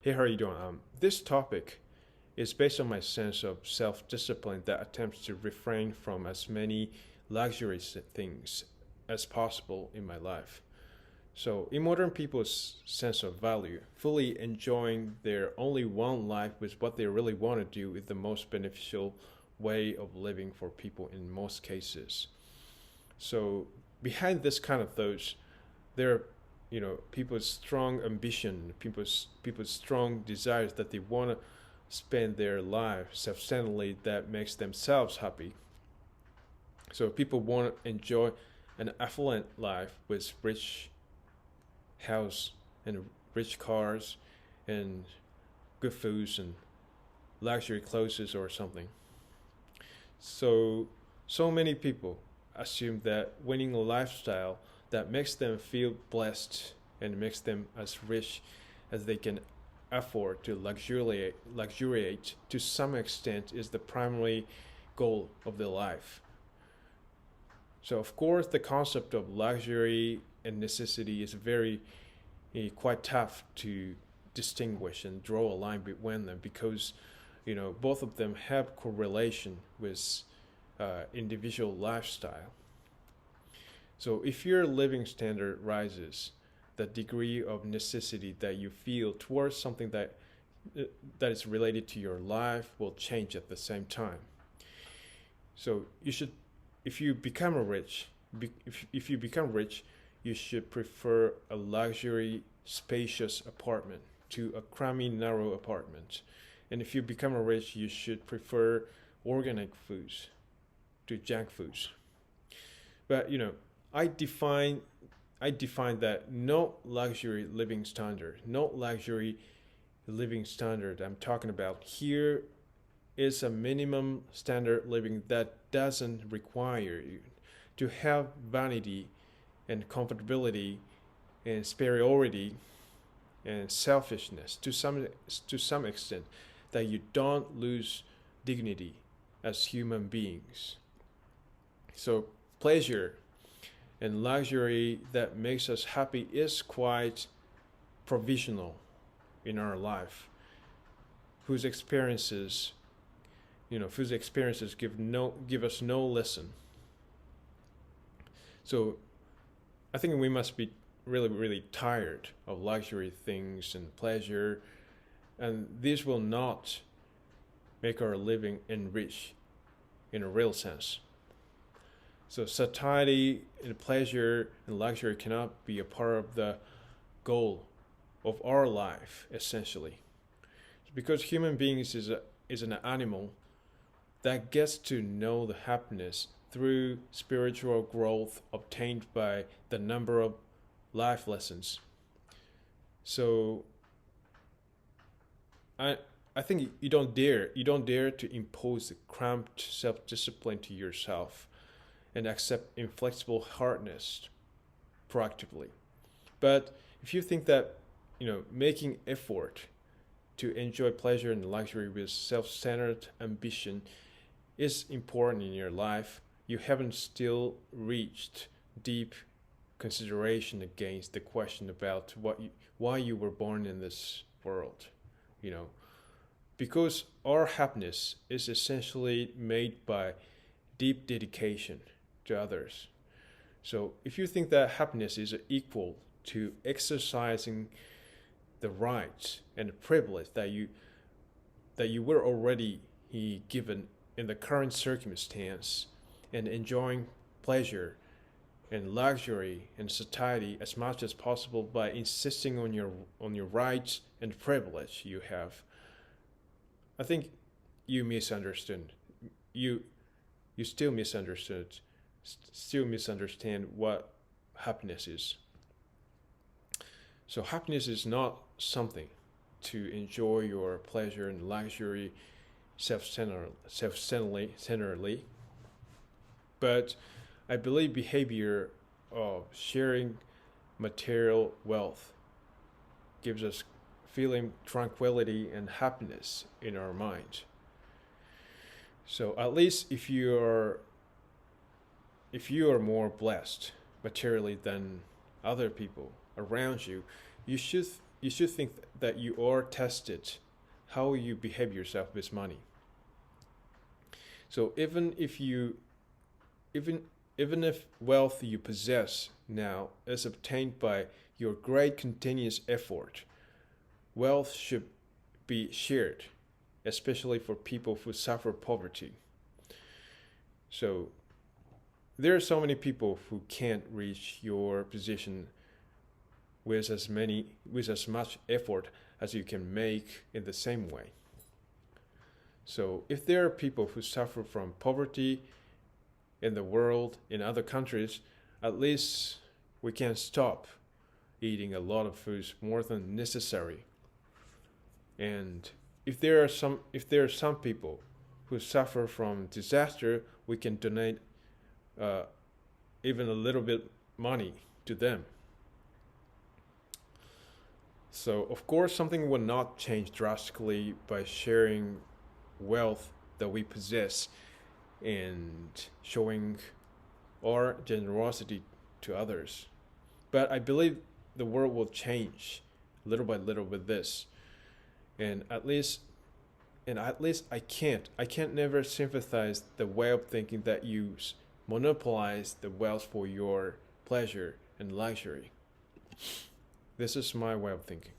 Hey, how are you doing? This topic is based on my sense of self-discipline that attempts to refrain from as many luxurious things as possible in my life. So, in modern people's sense of value, fully enjoying their only one life with what they really want to do is the most beneficial way of living for people in most cases. So, behind this kind of thoughts, there are people's strong ambition, people's strong desires that they want to spend their life self-centeredly that makes themselves happy. So people want to enjoy an affluent life with rich house and rich cars and good foods and luxury clothes or something. So many people assume that winning a lifestyle that makes them feel blessed and makes them as rich as they can afford to luxuriate to some extent is the primary goal of their life. So of course the concept of luxury and necessity is very quite tough to distinguish and draw a line between them because both of them have correlation with individual lifestyle. So if your living standard rises, the degree of necessity that you feel towards something that is related to your life will change at the same time. So you should, if you become if you become rich, you should prefer a luxury, spacious apartment to a crummy, narrow apartment. And if you become rich, you should prefer organic foods to junk foods. But I define I define that no luxury living standard, no luxury living standard I'm talking about here is a minimum standard living that doesn't require you to have vanity and comfortability and superiority and selfishness to some extent that you don't lose dignity as human beings. So pleasure and luxury that makes us happy is quite provisional in our life, whose experiences give us no lesson. So I think we must be really really tired of luxury things and pleasure, and this will not make our living enrich in a real sense. So satiety and pleasure and luxury cannot be a part of the goal of our life, essentially. Because human beings is an animal that gets to know the happiness through spiritual growth obtained by the number of life lessons. So I I think you don't dare to impose cramped self discipline to yourself and accept inflexible hardness proactively. But if you think that making effort to enjoy pleasure and luxury with self-centered ambition is important in your life, you haven't still reached deep consideration against the question about why you were born in this world. You know, because our happiness is essentially made by deep dedication to others. So if you think that happiness is equal to exercising the rights and privilege that you were already given in the current circumstance and enjoying pleasure and luxury and satiety as much as possible by insisting on your rights and privilege you have, I think you misunderstood. You you still misunderstand what happiness is. So happiness is not something to enjoy your pleasure and luxury self-centeredly, but I believe behavior of sharing material wealth gives us feeling tranquility and happiness in our mind. So at least if you are more blessed materially than other people around you, you should you should think that you are tested how you behave yourself with money. So even even if wealth you possess now is obtained by your great continuous effort, wealth should be shared, especially for people who suffer poverty. So there are so many people who can't reach your position with as much effort as you can make in the same way. So if there are people who suffer from poverty in the world, in other countries, at least we can stop eating a lot of foods more than necessary. And if there are some people who suffer from disaster, we can donate even a little bit money to them. So of course something will not change drastically by sharing wealth that we possess and showing our generosity to others. But I believe the world will change little by little with this. And at least I can't never sympathize the way of thinking that you monopolize the wealth for your pleasure and luxury. This is my way of thinking.